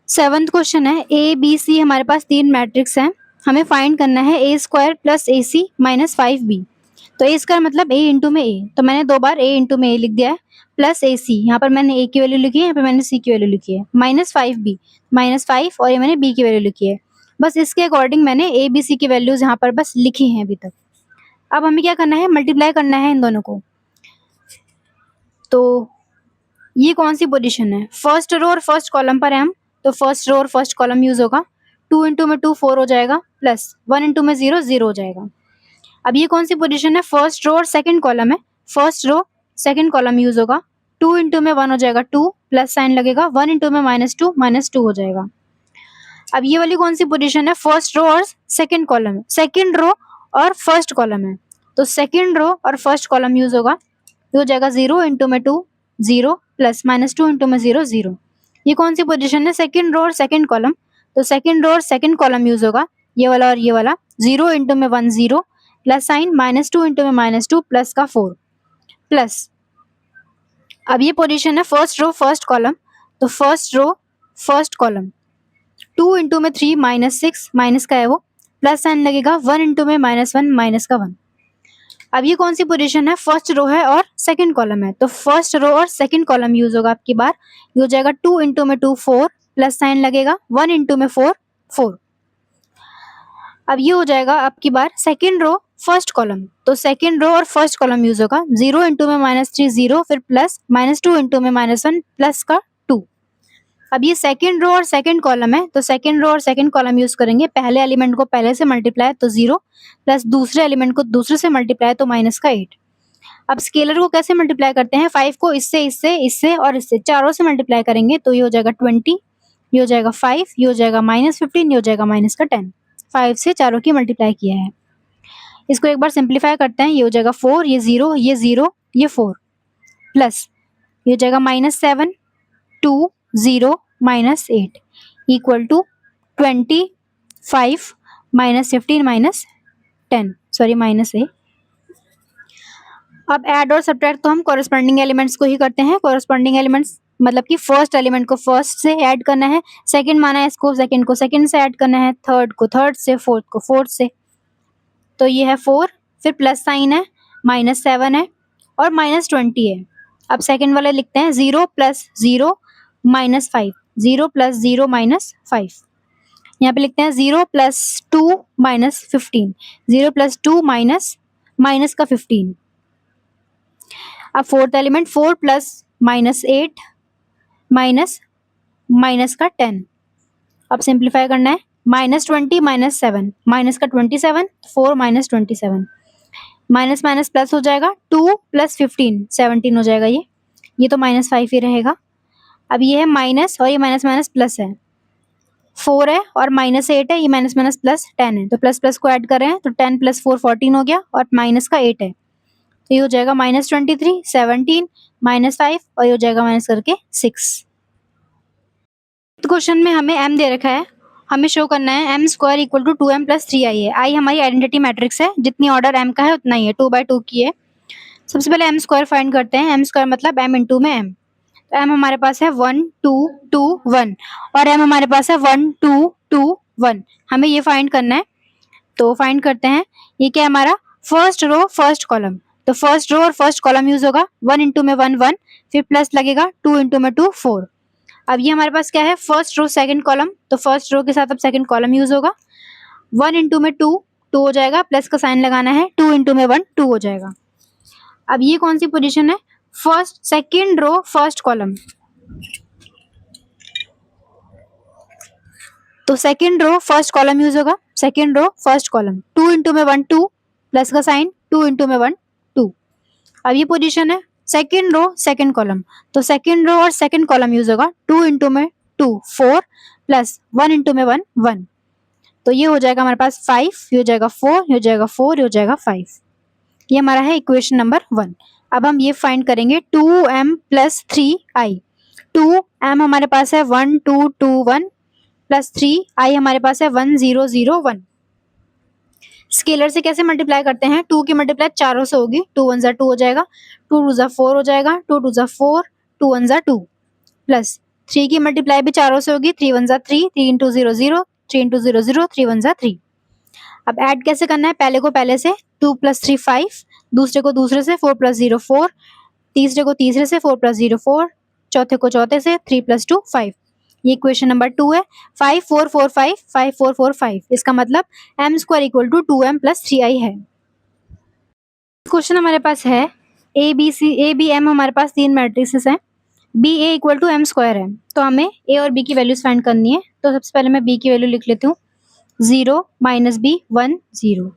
Seventh question है, A B सी हमारे पास तीन मैट्रिक्स हैं, हमें फाइंड करना है ए स्क्वायर प्लस ए सी माइनस 5b। तो ए स्क्वायर मतलब ए इंटू में ए, तो मैंने दो बार ए इंटू में ए लिख दिया है, प्लस ए सी, यहाँ पर मैंने ए की वैल्यू लिखी है, यहाँ पर मैंने सी की वैल्यू लिखी है, माइनस 5b, माइनस 5 और ये मैंने बी की वैल्यू लिखी है। बस इसके अकॉर्डिंग मैंने ए बी सी की वैल्यूज यहाँ पर बस लिखी हैं अभी तक। अब हमें क्या करना है, मल्टीप्लाई करना है इन दोनों को। तो ये कौन सी पोजीशन है, फर्स्ट रो और फर्स्ट कॉलम पर है हम, तो फर्स्ट रो और फर्स्ट कॉलम यूज होगा। 2 इंटू में 2 4 हो जाएगा, प्लस 1 इंटू में 0 0 हो जाएगा। अब ये कौन सी पोजीशन है, फर्स्ट रो और सेकंड कॉलम है, first row second column use होगा। 2 इंटू में 1 हो जाएगा 2, प्लस साइन लगेगा, 1 इंटू में -2 हो जाएगा। अब ये वाली कौन सी पोजीशन है, फर्स्ट रो और सेकंड कॉलम है, सेकंड रो और फर्स्ट कॉलम है, तो सेकंड रो और फर्स्ट कॉलम यूज होगा, ये हो जाएगा 0 इंटू में 2 0, प्लस -2 इंटू में 0 0। ये कौन सी पोजीशन है, सेकंड रो और सेकंड कॉलम, तो सेकंड रो और सेकंड कॉलम यूज होगा, ये वाला और ये वाला, 0 इंटू में 1 0, प्लस साइन -2 इंटू में -2 प्लस का 4, प्लस। अब ये पोजीशन है फर्स्ट रो फर्स्ट कॉलम, तो first row first column 2 into में 3 -6, माइनस का है वो, प्लस साइन लगेगा, 1 इंटू में -1 माइनस का 1। अब ये कौन सी पोजीशन है, फर्स्ट रो है और सेकंड कॉलम है, तो फर्स्ट रो और सेकंड कॉलम यूज होगा आपकी बार, ये हो जाएगा 2 इंटू में 2 4, प्लस साइन लगेगा, 1 इंटू में 4 4। अब ये हो जाएगा आपकी बार सेकंड रो फर्स्ट कॉलम, तो सेकंड रो और फर्स्ट कॉलम यूज होगा, 0 इंटू में -3 0, फिर प्लस -2 इंटू में -1 प्लस का 2। अब ये सेकंड रो और सेकंड कॉलम है, तो सेकंड रो और सेकंड कॉलम यूज करेंगे, पहले एलिमेंट को पहले से मल्टीप्लाई तो 0, प्लस दूसरे एलिमेंट को दूसरे से मल्टीप्लाई तो माइनस का 8। अब स्केलर को कैसे मल्टीप्लाई करते हैं, 5 को इससे इससे इससे और इससे चारों से मल्टीप्लाई करेंगे, तो ये हो जाएगा 20, ये हो जाएगा 5, ये हो जाएगा -15, ये हो जाएगा माइनस का 10। 5 से चारों की मल्टीप्लाई किया है। इसको एक बार सिंप्लीफाई करते हैं, ये हो जाएगा 4, ये 0, ये 0, ये 4, प्लस ये हो जाएगा -7 2 0 -8 इक्वल टू 25 -15 -10, सॉरी माइनस है। अब ऐड और सब्ट्रैक्ट तो हम कॉरेस्पॉन्डिंग एलिमेंट्स को ही करते हैं, कॉरेस्पॉन्डिंग एलिमेंट्स मतलब कि फर्स्ट एलिमेंट को फर्स्ट से ऐड करना है, सेकंड माना है इसको, सेकंड को सेकंड से ऐड करना है, थर्ड को थर्ड से, फोर्थ को फोर्थ से। तो ये है 4, फिर प्लस साइन है, -7 है और -20 है। अब सेकंड वाले लिखते हैं 0 + 0 -5, 0 + 0 -5। यहाँ पे लिखते हैं 0 + 2 -15, 0 + 2 माइनस का 15। अब फोर्थ एलिमेंट 4 + -8 माइनस का 10। अब सिंप्लीफाई करना है, -20 -7, माइनस का 27, 4 -27, माइनस माइनस प्लस हो जाएगा, 2 + 15 17 हो जाएगा, ये तो -5 ही रहेगा। अब ये है माइनस और ये माइनस माइनस प्लस है, 4 है और -8 है, ये माइनस माइनस प्लस 10 है, तो प्लस प्लस को ऐड कर रहे हैं, तो 10 + 4 14 हो गया और माइनस का 8 है, तो ये हो जाएगा -23 17 -5 और ये हो जाएगा माइनस करके 6। क्वेश्चन में हमें m दे रखा है, हमें शो करना है m² = 2m + 3i है। i हमारी आइडेंटिटी मैट्रिक्स है, जितनी ऑर्डर m का है उतना ही है, 2/2 की है। सबसे पहले m² फाइंड करते हैं, m² मतलब m इंटू में m, तो m हमारे पास है 1 2 2 1 और m हमारे पास है 1 2 2 1, हमें ये फाइंड करना है। तो फाइंड करते हैं, ये क्या है हमारा फर्स्ट रो फर्स्ट कॉलम, तो फर्स्ट रो और फर्स्ट कॉलम यूज होगा, 1 इंटू में 1 1, फिर प्लस लगेगा, 2 इंटू में 2 4। अब ये हमारे पास क्या है, फर्स्ट रो सेकंड कॉलम, तो फर्स्ट रो के साथ अब सेकंड कॉलम यूज होगा, 1 इंटू में 2 2 हो जाएगा, प्लस का साइन लगाना है, 2 इंटू में 1 2 हो जाएगा। अब ये कौन सी पोजीशन है, first second row first column, तो second row first column use होगा, second row first column, 2 into में 1 2, प्लस का साइन, 2 इंटू में 1 2। अब ये पोजीशन है सेकंड रो सेकंड कॉलम, तो सेकंड रो और सेकंड कॉलम यूज होगा, 2 इंटू में 2 4, प्लस 1 इंटू में 1 1, तो ये हो जाएगा हमारे पास 5, ये हो जाएगा 4, ये हो जाएगा 4, ये हो जाएगा 5। ये हमारा है इक्वेशन नंबर 1। अब हम ये फाइंड करेंगे 2m + 3i। 2m हमारे पास है 1 2 2 1 प्लस 3i हमारे पास है 1 0 0 1। स्केलर से कैसे मल्टीप्लाई करते हैं, 2 की मल्टीप्लाई चारों से होगी, 2 1 2 हो जाएगा, 2 2 4 हो जाएगा, 2 2 4, 2 1 2 प्लस 3 की मल्टीप्लाई भी चारों से होगी, 3 वन जा 3, 3 इंटू 0 0, 3 इंटू 0 0, 3 वन जा 3। अब ऐड कैसे करना है, पहले को पहले से 2 प्लस 3 5, दूसरे को दूसरे से 4 प्लस 0 4, तीसरे को तीसरे से 4 प्लस 0 4, चौथे को चौथे से 3 प्लस 2 5। ये क्वेश्चन नंबर 2 है। 5 4 4 5, 5 4 4 5, इसका मतलब m square equal to 2m plus 3i है। क्वेश्चन हमारे पास है A B C A B M, हमारे पास तीन मैट्रिसेस हैं, B A equal to M square है, तो हमें ए और बी की वैल्यूज फाइंड करनी है। तो सबसे पहले मैं बी की वैल्यू लिख लेती हूँ, 0 माइनस बी 1 0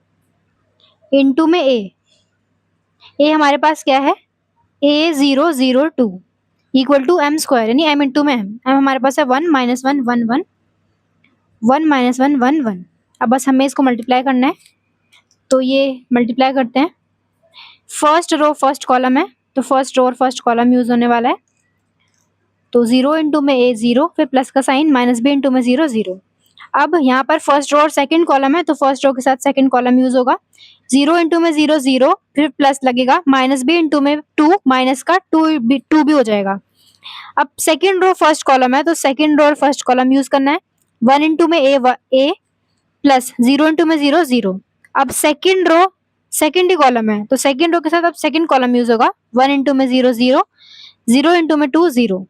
इंटू में ए हमारे पास क्या है, ए 0 0 2 इक्वल टू एम स्क्वायर, यानी एम इंटू में एम हमारे पास है 1 माइनस 1 1 1, 1 माइनस 1 1 1। अब बस हमें इसको मल्टीप्लाई करना है, तो ये मल्टीप्लाई करते हैं। फर्स्ट रो फर्स्ट कॉलम है, तो फर्स्ट रो और फर्स्ट कॉलम यूज होने वाला है। तो 0 इंटू में ए 0, फिर प्लस का साइन, माइनस बी इंटू में 0 0। अब यहाँ पर फर्स्ट रो और सेकंड कॉलम है, तो फर्स्ट रो के साथ सेकंड कॉलम यूज होगा। 0 इंटू में 0 0, फिर प्लस लगेगा, माइनस बी इंटू में 2, माइनस का 2 भी हो जाएगा। अब सेकंड रो फर्स्ट कॉलम है, तो सेकंड रो और फर्स्ट कॉलम यूज करना है। 1 इंटू में ए प्लस 0 इंटू में 0 0। अब सेकंड रो सेकंड ही कॉलम है, तो सेकंड रो के साथ अब सेकंड कॉलम यूज होगा। 1 इंटू में 0 0, 0 इंटू में 2 0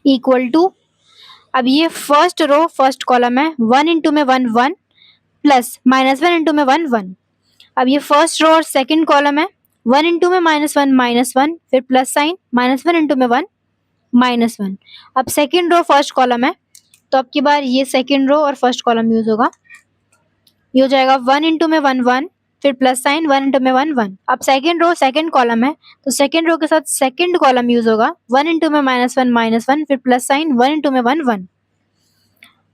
इक्वल टू, अब ये फर्स्ट रो फर्स्ट कॉलम है, 1 इंटू में 1 1 प्लस माइनस 1 इंटू में 1 1। अब ये फर्स्ट रो और सेकंड कॉलम है, 1 इंटू में माइनस 1, फिर प्लस साइन, माइनस 1 इंटू में 1 माइनस 1। अब सेकंड रो फर्स्ट कॉलम है, तो अब की बार ये सेकंड रो और फर्स्ट कॉलम यूज होगा। ये हो जाएगा 1 इंटू में 1 1, फिर प्लस साइन, 1 इंटू में 1 1। अब सेकंड रो सेकंड कॉलम है, तो सेकंड रो के साथ सेकंड कॉलम यूज होगा। 1 इंटू में -1, फिर प्लस साइन, 1 इंटू में 1 1।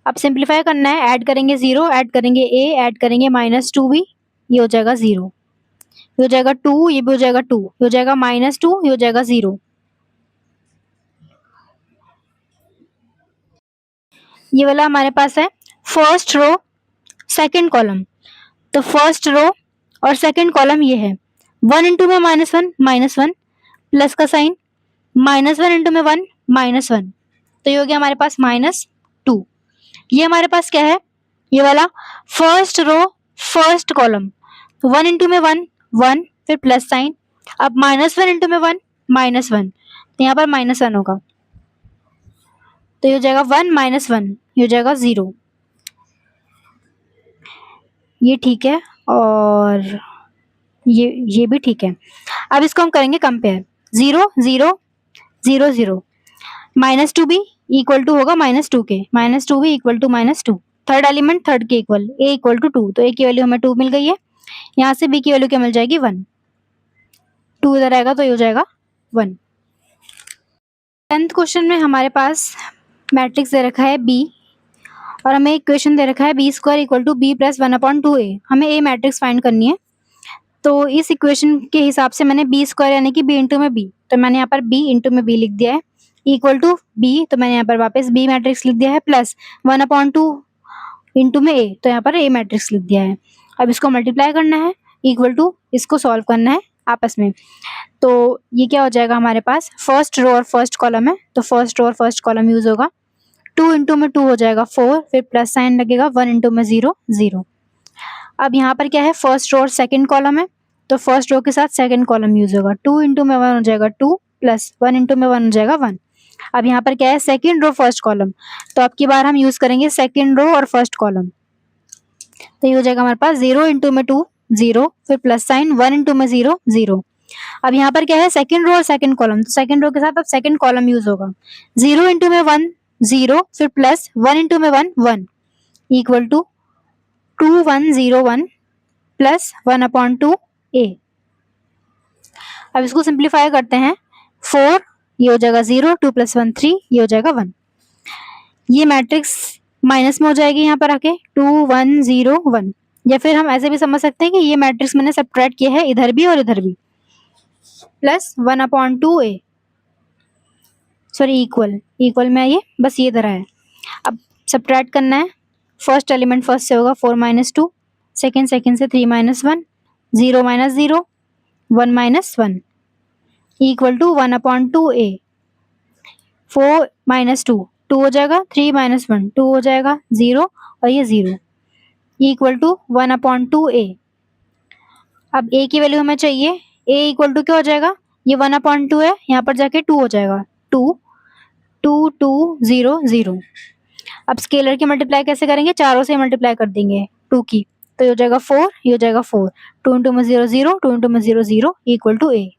अब सिंप्लीफाई करना है, ऐड करेंगे 0, ऐड करेंगे a, ऐड करेंगे -2b, ये हो जाएगा 0, ये हो जाएगा 2, ये भी हो जाएगा 2, ये हो जाएगा -2, ये हो जाएगा 0। ये वाला हमारे पास है फर्स्ट रो सेकंड कॉलम, तो फर्स्ट रो और सेकंड कॉलम ये है। 1 इंटू में -1, प्लस का साइन, -1 इंटू में 1 -1, तो ये हो गया हमारे पास -2। ये हमारे पास क्या है, ये वाला first row first column, 1 into में 1 1, फिर प्लस साइन, अब -1 इंटू में 1 -1, तो यहाँ पर -1 होगा, तो ये हो जाएगा 1 -1, ये हो जाएगा 0। ये ठीक है और ये भी ठीक है। अब इसको हम करेंगे कंपेयर, 0 0 0 0, -2b इक्वल टू होगा -2 के, -2b equal to -2, third element third के इक्वल, a इक्वल टू 2, तो a की वैल्यू हमें 2 मिल गई है। यहाँ से b की वैल्यू क्या मिल जाएगी, 1, 2 इधर आएगा तो ये हो जाएगा 1। 10th क्वेश्चन में हमारे पास मैट्रिक्स दे रखा है b, और हमें एक क्वेश्चन दे रखा है b square equal to b plus 1/2a। हमें a मैट्रिक्स फाइंड करनी है, तो इस इक्वेशन के हिसाब से मैंने b स्क्वायर यानी कि b इंटू में b, तो मैंने यहाँ पर b इंटू में b लिख दिया है, इक्वल टू b, तो मैंने यहाँ पर वापस b मैट्रिक्स लिख दिया है, प्लस 1/2 इंटू में a, तो यहाँ पर a मैट्रिक्स लिख दिया है। अब इसको मल्टीप्लाई करना है, इक्वल टू इसको सॉल्व करना है आपस में। तो ये क्या हो जाएगा हमारे पास, फर्स्ट रो और फर्स्ट कॉलम है, तो फर्स्ट रो और फर्स्ट कॉलम यूज होगा। 2 इंटू में 2 हो जाएगा 4, फिर प्लस साइन लगेगा, 1 इंटू में 0 0। अब यहाँ पर क्या है, फर्स्ट रो और सेकंड कॉलम है, तो फर्स्ट रो के साथ सेकंड कॉलम यूज होगा। 2 इंटू में 1 हो जाएगा 2, प्लस 1 इंटू में 1 हो जाएगा 1। अब यहाँ पर क्या है, सेकंड रो फर्स्ट कॉलम, तो अब की बार हम यूज करेंगे सेकंड रो और फर्स्ट कॉलम, तो ये हो जाएगा हमारे पास 0 इंटू में 2 0, फिर प्लस साइन, 1 इंटू में 0 0। अब यहाँ पर क्या है, सेकंड रो और सेकंड कॉलम, तो सेकंड रो के साथ अब सेकंड कॉलम यूज होगा। 0 इंटू में 1 0, फिर प्लस 1 इंटू में 1 1, इक्वल टू 2 1 0 1 प्लस 1/2 a। अब इसको सिंप्लीफाई करते हैं, 4, ये हो जाएगा 0, 2 प्लस 1 3, ये हो जाएगा 1। ये मैट्रिक्स माइनस में हो जाएगी यहाँ पर आके, 2 1 0 1, या फिर हम ऐसे भी समझ सकते हैं कि ये मैट्रिक्स मैंने सब्ट्रैक्ट किया है इधर भी और इधर भी, प्लस 1/2 a, सॉरी इक्वल में ये बस ये इधर है। अब सब्ट्रैक्ट करना है, फर्स्ट एलिमेंट फर्स्ट से होगा, 4 -2, सेकंड से 3 -1, 0 -0 1 -1, इक्वल टू 1/2 a। 4 माइनस 2 2 हो जाएगा, 3 माइनस 1 2 हो जाएगा, 0 और ये 0 इक्वल टू 1/2 ए। अब ए की वैल्यू हमें चाहिए, ए इक्वल टू क्या हो जाएगा, ये 1/2 है, यहाँ पर जाके 2 हो जाएगा, 2 2 2 0 0। अब स्केलर की मल्टीप्लाई कैसे करेंगे, चारों से मल्टीप्लाई कर देंगे 2 की, तो ये हो जाएगा 4, ये हो जाएगा 4, 2 इंटू में 0 0, 2 इंटू में 0 0 इक्वल टू ए।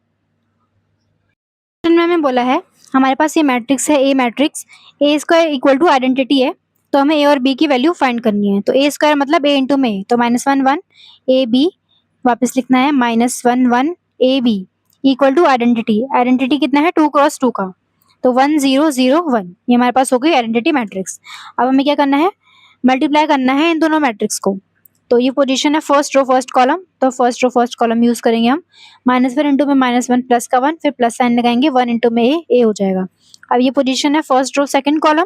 में हमें बोला है हमारे पास ये मैट्रिक्स है, A matrix, A square equal to identity है, तो हमें ए और बी की वैल्यू फाइंड करनी है। तो ए स्क्वायर मतलब ए इंटू में ए, तो -1 1 ए बी, वापस लिखना है -1 1 A B equal to identity, identity कितना है 2 क्रॉस 2 का, तो 1 0 0 1, ये हमारे पास हो गई आइडेंटिटी मैट्रिक्स। अब हमें क्या करना है, मल्टीप्लाई करना है इन दोनों मैट्रिक्स को। तो ये पोजीशन है फर्स्ट रो फर्स्ट कॉलम, तो first row first column use करेंगे हम, -1 इंटू में -1 प्लस का 1, फिर प्लस साइन लगाएंगे, 1 इंटू में ए हो जाएगा। अब ये पोजीशन है फर्स्ट रो सेकंड कॉलम,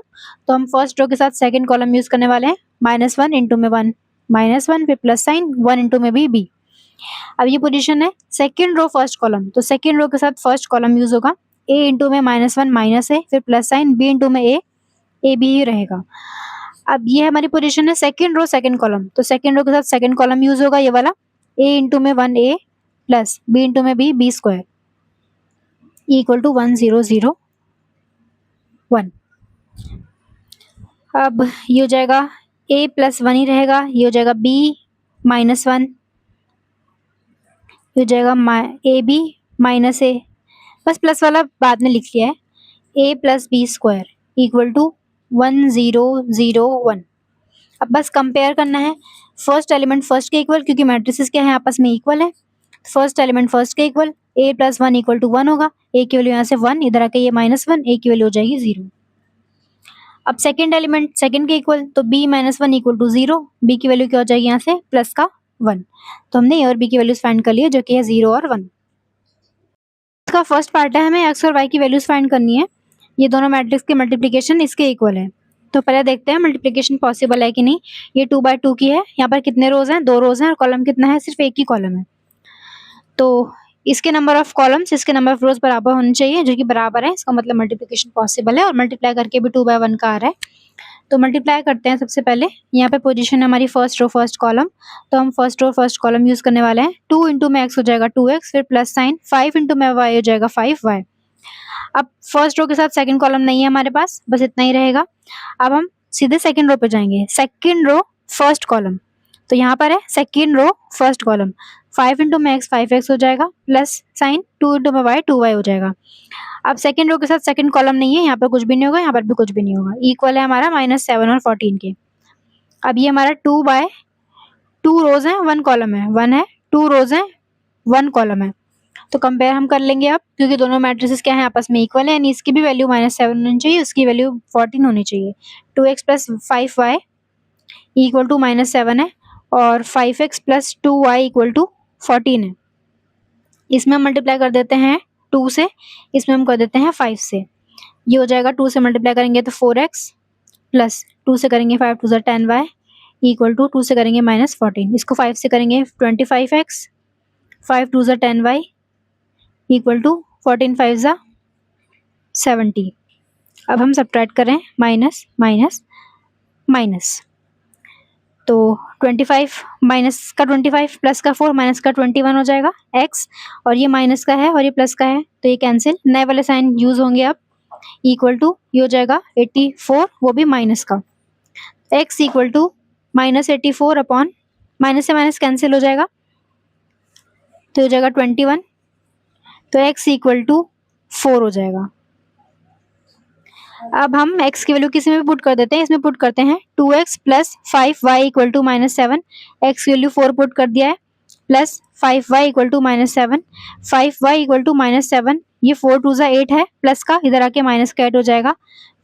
तो हम फर्स्ट रो के साथ सेकंड कॉलम यूज करने वाले हैं, -1 इंटू में 1 -1, फिर प्लस साइन, 1 इंटू में बी। अब ये पोजीशन है सेकंड रो फर्स्ट कॉलम, तो सेकंड रो के साथ फर्स्ट कॉलम यूज होगा, ए इंटू में -1 माइनस ए, फिर प्लस साइन, बी इंटू में ए बी ही रहेगा। अब ये हमारी पोजीशन है सेकंड रो सेकंड कॉलम, तो सेकंड रो के साथ सेकंड कॉलम यूज होगा, ये वाला ए इंटू में 1 ए प्लस बी इंटू में बी स्क्वायर इक्वल टू 1 0 0 1। अब ये हो जाएगा ए प्लस 1 ही रहेगा, ये हो जाएगा बी -1, ये हो जाएगा ए बी माइनस ए, बस प्लस वाला बाद में लिख लिया है, A plus B square equal to 1 0 0 1। अब बस कंपेयर करना है, फर्स्ट एलिमेंट फर्स्ट के इक्वल, क्योंकि मैट्रिसेस क्या है आपस में इक्वल है, फर्स्ट एलिमेंट फर्स्ट के equal, A plus 1 equal to 1 होगा, ए की वैल्यू यहाँ से 1, इधर आके ये -1, ए की वैल्यू हो जाएगी 0। अब सेकंड एलिमेंट सेकंड के इक्वल, तो b -1 इक्वल टू 0, b की वैल्यू क्या हो जाएगी यहाँ से प्लस का 1, तो हमने ए और बी की वैल्यूज फाइंड कर ली है, जो कि है 0 और 1। इसका फर्स्ट पार्ट है, हमें x और y की वैल्यूज फाइंड करनी है, ये दोनों मैट्रिक्स के मल्टीप्लीकेशन इसके इक्वल है। तो पहले देखते हैं मल्टीप्लिकेशन पॉसिबल है कि नहीं। ये 2/2 की है, यहाँ पर कितने रोज हैं, 2 रोज हैं, और कॉलम कितना है, सिर्फ एक ही कॉलम है, तो इसके नंबर ऑफ कॉलम्स इसके नंबर ऑफ रोज बराबर होने चाहिए, जो कि बराबर है, इसका मतलब मल्टीप्लिकेशन पॉसिबल है, और मल्टीप्लाई करके भी 2/1 का आ रहा है। तो मल्टीप्लाई करते हैं, सबसे पहले यहाँ पे पोजीशन है हमारी फर्स्ट रो फर्स्ट कॉलम, तो हम first row first column use करने वाले हैं, 2 इंटू में x हो जाएगा 2x, फिर प्लस साइन, 5 इंटू में y हो जाएगा 5y। अब फर्स्ट रो के साथ सेकंड कॉलम नहीं है हमारे पास, बस इतना ही रहेगा। अब हम सीधे सेकंड रो पे जाएंगे, सेकंड रो फर्स्ट कॉलम, तो यहाँ पर है second row first column, 5 into में x 5x हो जाएगा, प्लस साइन 2 इंटू में y 2y हो जाएगा। अब सेकंड रो के साथ सेकंड कॉलम नहीं है, यहाँ पर कुछ भी नहीं होगा, यहाँ पर भी कुछ भी नहीं होगा, इक्वल है हमारा -7 और 14 के। अब ये हमारा 2 रोज है 1 कॉलम है, 1 है, 2 रोज है 1 कॉलम है, तो कंपेयर हम कर लेंगे अब, क्योंकि दोनों मैट्रिसेस क्या है आपस में इक्वल है, यानी इसकी भी वैल्यू -7 होनी चाहिए, उसकी वैल्यू 14 होनी चाहिए। 2x plus 5y equal to -7 है, और 5x plus 2y equal to 14 है। इसमें हम मल्टीप्लाई कर देते हैं 2 से, इसमें हम कर देते हैं 5 से, ये हो जाएगा 2 से मल्टीप्लाई करेंगे तो 4x प्लस 2 से करेंगे 5 2 10y इक्वल टू 2 से करेंगे -14, इसको 5 से करेंगे 25x, 5 2 10y इक्वल टू 14 5 70। अब हम सब्ट्रैक्ट करें माइनस माइनस माइनस, तो 25 माइनस का 25 प्लस का 4 माइनस का 21 हो जाएगा x, और ये माइनस का है और ये प्लस का है, तो ये कैंसिल, नए वाले साइन यूज होंगे अब, इक्वल टू ये हो जाएगा 84, वो भी माइनस का, x equal to -84 upon, minus से माइनस कैंसिल हो जाएगा, तो हो जाएगा 21, तो x इक्वल टू 4 हो जाएगा। अब हम x की वैल्यू किसी में भी पुट कर देते हैं, इसमें पुट करते हैं 2x plus 5y equal to -7, x की वैल्यू 4 पुट कर दिया है, plus 5y equal to -7, 5y equal to -7, ये 4 2 8 है, प्लस का इधर आके माइनस का 8 हो जाएगा,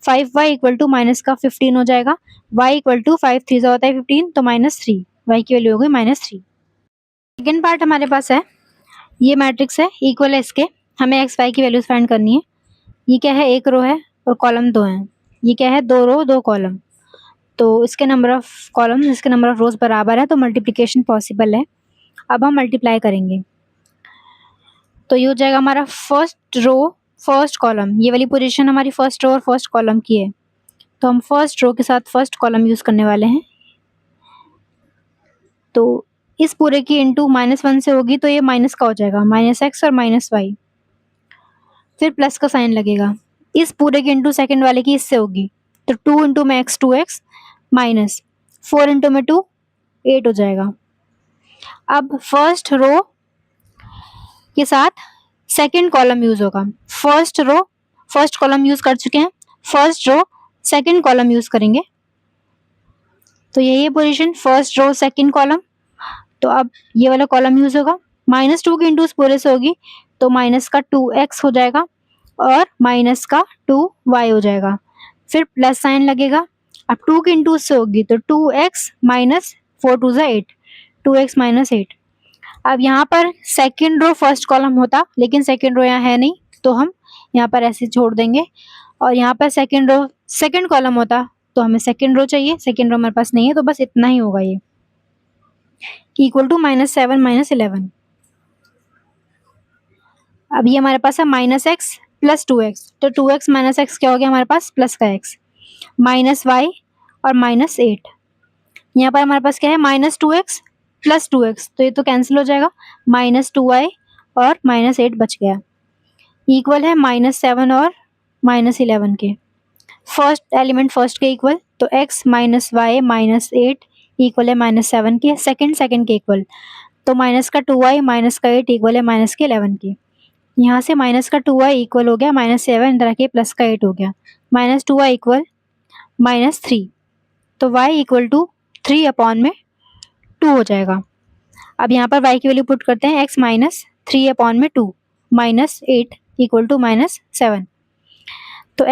5y इक्वल टू माइनस का 15 हो जाएगा, y इक्वल टू 5 3 होता है 15, तो -3, y की वैल्यू हो गई -3। सेकेंड पार्ट हमारे पास है, ये मैट्रिक्स है, इक्वल है इसके, हमें एक्स वाई की वैल्यूज फाइंड करनी है। ये क्या है, एक रो है और कॉलम 2 हैं, ये क्या है, 2 रो 2 कॉलम, तो इसके नंबर ऑफ कॉलम इसके नंबर ऑफ रोज बराबर है, तो मल्टीप्लिकेशन पॉसिबल है। अब हम मल्टीप्लाई करेंगे, तो ये हो जाएगा हमारा फर्स्ट रो फर्स्ट कॉलम, ये वाली पोजीशन हमारी फर्स्ट रो और फर्स्ट कॉलम की है, तो हम फर्स्ट रो के साथ फर्स्ट कॉलम यूज करने वाले हैं। तो इस पूरे की इंटू -1 से होगी तो ये माइनस का हो जाएगा, -x और -y, फिर प्लस का साइन लगेगा। इस पूरे की इंटू सेकंड वाले की इससे होगी, तो 2 इंटू में x 2x माइनस 4 इंटू में 2 8 हो जाएगा। अब फर्स्ट रो के साथ सेकंड कॉलम यूज होगा। First row first column use कर चुके हैं, first row second column use करेंगे, तो यही है position first row second column. तो अब ये वाला कॉलम यूज होगा, -2 की इंटू इस पूरे से होगी तो माइनस का 2x हो जाएगा और माइनस का 2y हो जाएगा, फिर प्लस साइन लगेगा। अब 2 की इंटू से होगी तो 2x माइनस 4 2 8, 2x माइनस 8। अब यहाँ पर सेकंड रो फर्स्ट कॉलम होता, लेकिन सेकंड रो यहाँ है नहीं, तो हम यहाँ पर ऐसे छोड़ देंगे, और यहाँ पर सेकंड रो सेकंड कॉलम होता तो हमें सेकंड रो चाहिए, सेकंड रो हमारे पास नहीं है, तो बस इतना ही होगा ये, इक्वल टू -7 -11। अब ये हमारे पास है -x प्लस 2x, तो 2x माइनस x क्या हो गया हमारे पास, प्लस का x, -y और -8। यहाँ पर हमारे पास क्या है, -2x प्लस 2x, तो ये तो कैंसिल हो जाएगा, -2y और -8 बच गया, इक्वल है -7 और -11 के। फर्स्ट एलिमेंट फर्स्ट के इक्वल, तो x -y -8 इक्वल है -7 के। सेकंड के इक्वल, तो माइनस का 2y माइनस का 8 इक्वल है माइनस के 11 के। यहाँ से माइनस का 2y इक्वल हो गया -7, इधर आके प्लस का 8 हो गया, -2y इक्वल -3, तो y इक्वल टू 3 अपॉन में 2 हो जाएगा। अब यहाँ पर y की वैल्यू पुट करते हैं, x माइनस 3 अपॉन में 2 -8 इक्वल टू -7, तो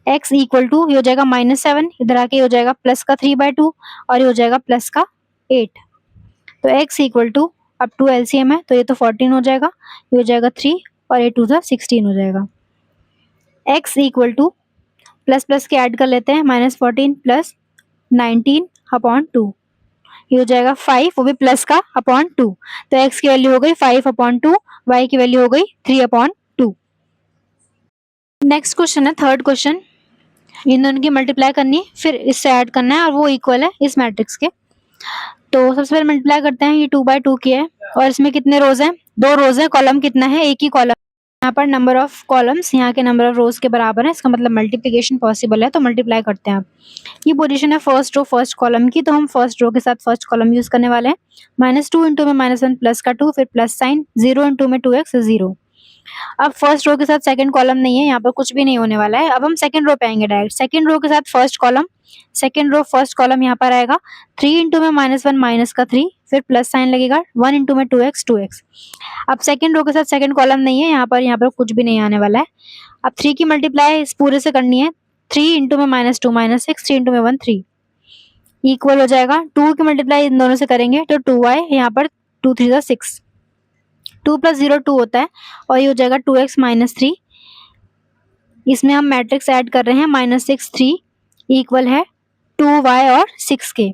x इक्वल टू ये हो जाएगा -7, इधर आके हो जाएगा प्लस का 3/2 और ये हो जाएगा प्लस का 8, तो x इक्वल टू, अब 2 एलसीएम है तो ये तो 14 हो जाएगा, ये हो जाएगा 3 और 8 2 16 हो जाएगा। x equal two plus plus के ऐड कर लेते हैं, -14 प्लस 19 अपॉन 2, ये हो जाएगा 5, वो भी प्लस का अपॉन 2, तो x की वैल्यू हो गई 5 अपॉन 2, y की वैल्यू हो गई 3 अपॉन 2। नेक्स्ट क्वेश्चन है थर्ड क्वेश्चन, इन दोनों की मल्टीप्लाई करनी है, फिर इससे ऐड करना है और वो इक्वल है इस मैट्रिक्स के। तो सबसे पहले मल्टीप्लाई करते हैं, ये 2/2 की है और इसमें कितने रोज हैं, 2 रोज है, कॉलम कितना है, एक ही कॉलम, यहाँ पर नंबर ऑफ कॉलम्स यहाँ के नंबर ऑफ रोज के बराबर है, इसका मतलब मल्टीप्लिकेशन पॉसिबल है, तो मल्टीप्लाई करते हैं। आप ये पोजीशन है फर्स्ट रो फर्स्ट कॉलम की, तो हम फर्स्ट रो के साथ फर्स्ट कॉलम यूज करने वाले हैं। -2 इंटू में -1 प्लस का 2, फिर प्लस साइन, 0 इंटू में 2x 0। अब फर्स्ट रो के साथ सेकंड कॉलम नहीं है, यहाँ पर कुछ भी नहीं होने वाला है। अब हम सेकंड रो पे आएंगे डायरेक्ट, सेकंड रो के साथ first column, second row first column यहाँ पर आएगा, 3 इंटू में -1 माइनस का 3, फिर प्लस साइन लगेगा, 1 इंटू में 2x 2x। अब सेकंड रो के साथ सेकंड कॉलम नहीं है, यहाँ पर कुछ भी नहीं आने वाला है। अब 3 की मल्टीप्लाई इस पूरे से करनी है, 3 इंटू में -2 -6, 3 इंटू में 1 3 इक्वल हो जाएगा, 2 की मल्टीप्लाई इन दोनों से करेंगे तो 2y, यहाँ पर 2 3 6, 2 + 0 2 होता है और ये हो जाएगा 2x - 3। इसमें हम मैट्रिक्स ऐड कर रहे हैं, -6 3 इक्वल है 2y और 6 के।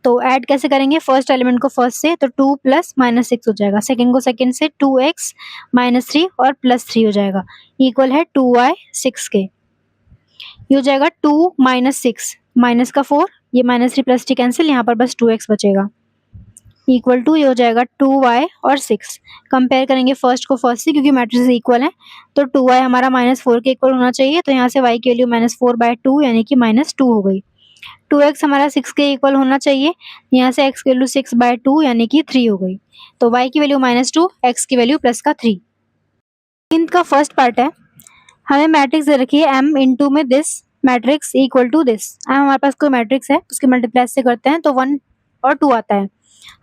तो ऐड कैसे करेंगे, फर्स्ट एलिमेंट को फर्स्ट से, तो 2 + -6 हो जाएगा, सेकंड को सेकंड से, 2x - 3 और +3 हो जाएगा, इक्वल है 2y 6 के। ये हो जाएगा 2 - 6 माइनस का 4, ये -3 + 3 कैंसिल, यहाँ पर बस 2x बचेगा, इक्वल टू ये हो जाएगा 2y और 6। कंपेयर करेंगे फर्स्ट को फर्स्ट से, क्योंकि मैट्रिक्स इक्वल है, तो 2y हमारा -4 के इक्वल होना चाहिए, तो यहाँ से y की वैल्यू -4/2 यानी कि -2 हो गई। 2x हमारा 6 के इक्वल होना चाहिए, यहाँ से x की वैल्यू 6/2 यानी कि 3 हो गई, तो y की वैल्यू -2, x की वैल्यू +3। इनका फर्स्ट पार्ट है, हमें मैट्रिक्स दे रखी है m इंटू में this matrix equal to this. हमारे पास कोई मैट्रिक्स है, उसकी मल्टीप्लाई से करते हैं तो 1 और 2 आता है।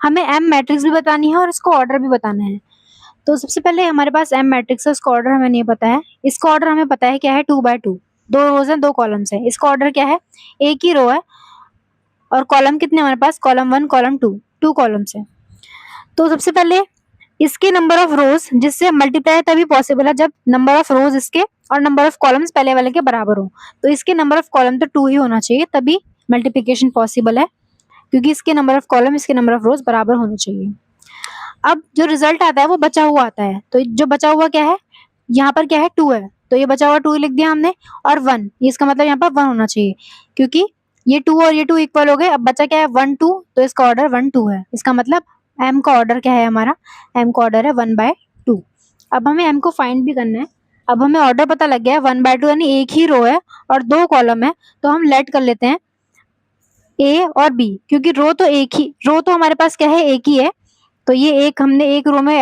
हमें m मैट्रिक्स भी बतानी है और इसको ऑर्डर भी बताना है। तो सबसे पहले हमारे पास m मैट्रिक्स है, उसका ऑर्डर हमें नहीं पता है। इसका ऑर्डर हमें पता है क्या है, 2/2, 2 रोज हैं 2 कॉलम्स हैं। इसका ऑर्डर क्या है, एक ही रो है और कॉलम कितने हमारे पास, कॉलम 1 कॉलम 2, 2 कॉलम्स हैं। तो सबसे पहले इसके नंबर ऑफ रोज, जिससे मल्टीप्लाई तभी पॉसिबल है जब नंबर ऑफ रोज इसके और नंबर ऑफ कॉलम्स पहले वाले के बराबर हो। तो इसके नंबर ऑफ कॉलम तो 2 ही होना चाहिए, तभी मल्टीप्लिकेशन पॉसिबल है, क्योंकि इसके नंबर ऑफ कॉलम इसके नंबर ऑफ रोज बराबर होने चाहिए। अब जो रिजल्ट आता है वो बचा हुआ आता है, तो जो बचा हुआ क्या है, यहाँ पर क्या है 2 है, तो ये बचा हुआ 2 लिख दिया हमने, और 1, ये इसका मतलब यहाँ पर 1 होना चाहिए, क्योंकि ये 2 और ये 2 इक्वल हो गए। अब बचा क्या है 1 2, तो इसका ऑर्डर 1 2 है, इसका मतलब m का ऑर्डर क्या है हमारा, m का ऑर्डर है 1/2। अब हमें m को फाइंड भी करना है। अब हमें ऑर्डर पता लग गया है 1/2, यानी एक ही रो है और 2 कॉलम है, तो हम लेट कर लेते हैं a और b, क्योंकि रो तो हमारे पास क्या है एक ही है, तो ये एक हमने एक रो में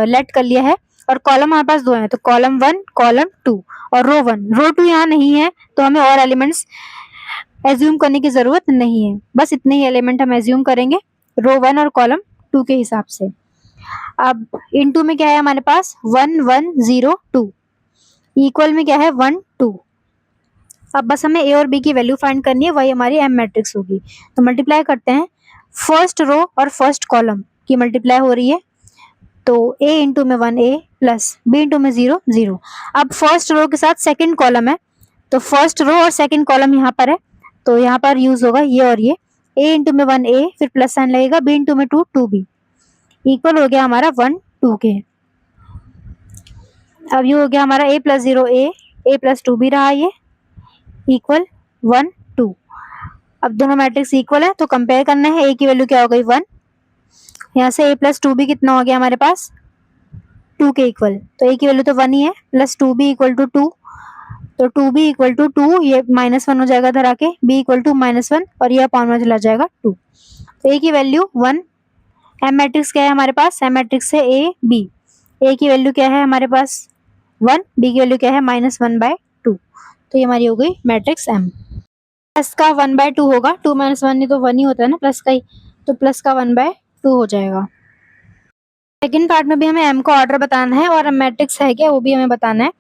लेट कर लिया है, और कॉलम हमारे पास 2 है, तो कॉलम 1 कॉलम 2 और रो 1 रो 2 यहाँ नहीं है, तो हमें और एलिमेंट्स एज्यूम करने की जरूरत नहीं है, बस इतने ही एलिमेंट हम एज्यूम करेंगे रो 1 और कॉलम 2 के हिसाब से। अब इनटू में क्या है हमारे पास 1 1 0 2, इक्वल में क्या है 1 2। अब बस हमें ए और बी की वैल्यू फाइंड करनी है, वही हमारी एम मैट्रिक्स होगी। तो मल्टीप्लाई करते हैं, फर्स्ट रो और फर्स्ट कॉलम की मल्टीप्लाई हो रही है, तो a इंटू में 1 a प्लस b इंटू में 0 0। अब फर्स्ट रो के साथ सेकंड कॉलम है, तो फर्स्ट रो और सेकंड कॉलम यहाँ पर है, तो यहाँ पर यूज होगा ये और ये, a इंटू में 1 a, फिर प्लस साइन लगेगा, b इंटू में 2 2b, इक्वल हो गया हमारा 1 2 के। अब ये हो गया हमारा a plus 0 a plus 2b रहा, ये इक्वल 1 2। अब दोनों मैट्रिक्स इक्वल है, तो कंपेयर करना है, a की वैल्यू क्या हो गई 1, यहाँ से a प्लस 2b कितना हो गया हमारे पास 2 के इक्वल, तो a की वैल्यू तो 1 ही है, प्लस 2b इक्वल टू 2, तो 2b इक्वल टू 2, ये -1 हो जाएगा इधर आके, b इक्वल टू -1 और ये अपॉन में चला जाएगा 2, तो a की वैल्यू 1। एम मैट्रिक्स क्या है हमारे पास, एम मैट्रिक्स है a b, a की वैल्यू क्या है हमारे पास 1, b की वैल्यू क्या है -1/2, तो ये हमारी हो गई मैट्रिक्स m। प्लस का 1/2 होगा, 2 - 1 नहीं तो 1 ही होता है ना प्लस का ही, तो प्लस का 1/2 हो जाएगा। सेकंड पार्ट में भी हमें m का ऑर्डर बताना है और मैट्रिक्स है क्या वो भी हमें बताना है।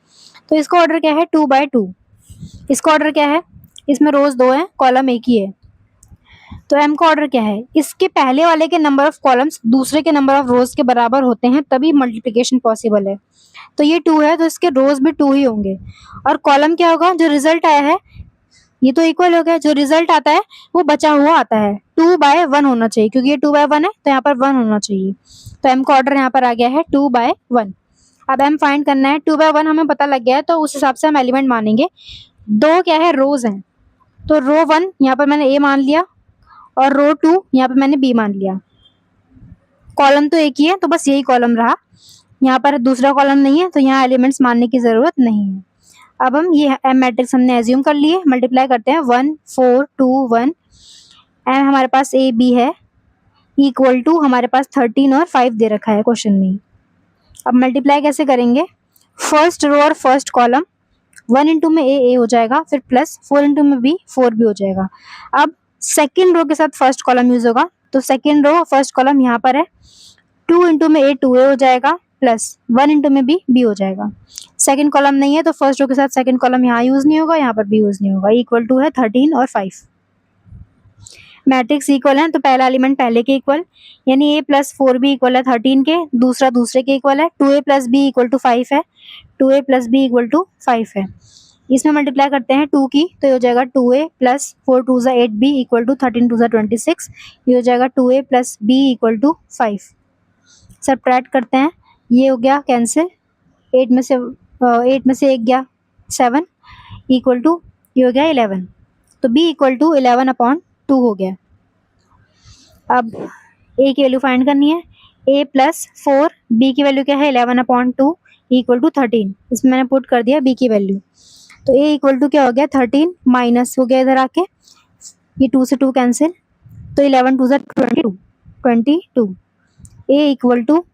तो इसका ऑर्डर क्या है 2/2, इसका ऑर्डर क्या है, इसमें रोज 2 है कॉलम एक ही है, तो m का ऑर्डर क्या है, इसके पहले वाले के नंबर ऑफ कॉलम्स दूसरे के नंबर ऑफ रोज के बराबर होते हैं तभी मल्टीप्लिकेशन पॉसिबल है। तो ये 2 है, तो इसके रोज भी 2 ही होंगे, और कॉलम क्या होगा, जो रिजल्ट आया है ये तो इक्वल हो गया, जो रिजल्ट आता है वो बचा हुआ आता है, 2/1 होना चाहिए, क्योंकि ये 2/1 है तो यहाँ पर 1 होना चाहिए, तो m का ऑर्डर यहाँ पर आ गया है 2/1। अब m फाइंड करना है, 2/1 हमें पता लग गया है, तो उस हिसाब से हम एलिमेंट मानेंगे। दो क्या है रोज हैं, तो रो 1 यहाँ पर मैंने a मान लिया, और रो 2 यहाँ पर मैंने b मान लिया। कॉलम तो एक ही है, तो बस यही कॉलम रहा, यहाँ पर दूसरा कॉलम नहीं है, तो यहाँ एलिमेंट्स मानने की जरूरत नहीं है। अब हम ये एम मैट्रिक्स हमने एज्यूम कर लिए, मल्टीप्लाई करते हैं 1 4 2 1, एम हमारे पास ए बी है, इक्वल टू हमारे पास 13 और 5 दे रखा है क्वेश्चन में। अब मल्टीप्लाई कैसे करेंगे, फर्स्ट रो और फर्स्ट कॉलम, 1 इंटू में ए हो जाएगा, फिर प्लस 4 इंटू में बी 4 भी हो जाएगा। अब सेकेंड रो के साथ फर्स्ट कॉलम यूज होगा, तो सेकेंड रो फर्स्ट कॉलम यहाँ पर है, 2 इंटू में ए 2a हो जाएगा, प्लस 1 इंटू में बी हो जाएगा। सेकंड कॉलम नहीं है, तो फर्स्ट रो के साथ सेकंड कॉलम यहाँ यूज नहीं होगा, यहाँ पर भी यूज नहीं होगा, इक्वल टू है 13 और 5। मैट्रिक्स इक्वल है, तो पहला एलिमेंट पहले के इक्वल, यानी a प्लस 4b इक्वल है 13 के, दूसरा दूसरे के इक्वल है, 2a plus b equal to 5 है, 2a plus b equal to 5 है। इसमें मल्टीप्लाई करते हैं 2 की, तो ये हो जाएगा 2a plus 4 2 8b equal to 13 2 26, ये हो जाएगा 2a plus b equal to 5। Subtract करते हैं, ये हो गया कैंसिल, 8 में से 1 गया 7, इक्वल टू ये हो गया 11, तो b इक्वल टू 11/2 हो गया। अब a की वैल्यू फाइंड करनी है, a प्लस 4, b की वैल्यू क्या है 11/2 इक्वल टू 13, इसमें मैंने पुट कर दिया b की वैल्यू, तो a इक्वल टू क्या हो गया 13, माइनस हो गया इधर आके, ये 2 से 2 कैंसिल, तो 11 2 22, a इक्वल टू,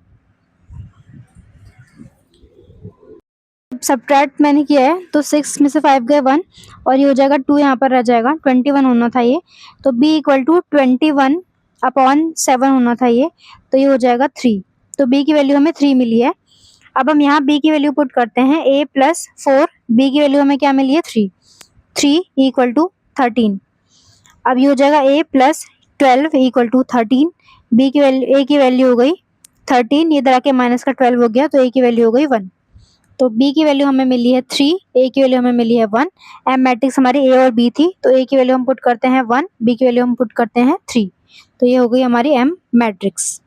सबट्रैक्ट मैंने किया है, तो 6 में से 5 गए 1, और ये हो जाएगा 2 यहाँ पर रह जाएगा, 21 होना था ये, तो b इक्वल टू 21/7 होना था ये, तो ये हो जाएगा 3, तो b की वैल्यू हमें 3 मिली है। अब हम यहाँ b की वैल्यू पुट करते हैं, a प्लस 4, b की वैल्यू हमें क्या मिली है 3 इक्वल टू 13। अब ये हो जाएगा a plus 12 equal to 13, b की वैल्यू a की वैल्यू हो गई 13, इधर आके माइनस का 12 हो गया, तो a की वैल्यू हो गई 1, तो b की वैल्यू हमें मिली है 3, a की वैल्यू हमें मिली है 1। एम मैट्रिक्स हमारी a और b थी, तो a की वैल्यू हम पुट करते हैं 1, b की वैल्यू हम पुट करते हैं 3, तो ये हो गई हमारी m मैट्रिक्स।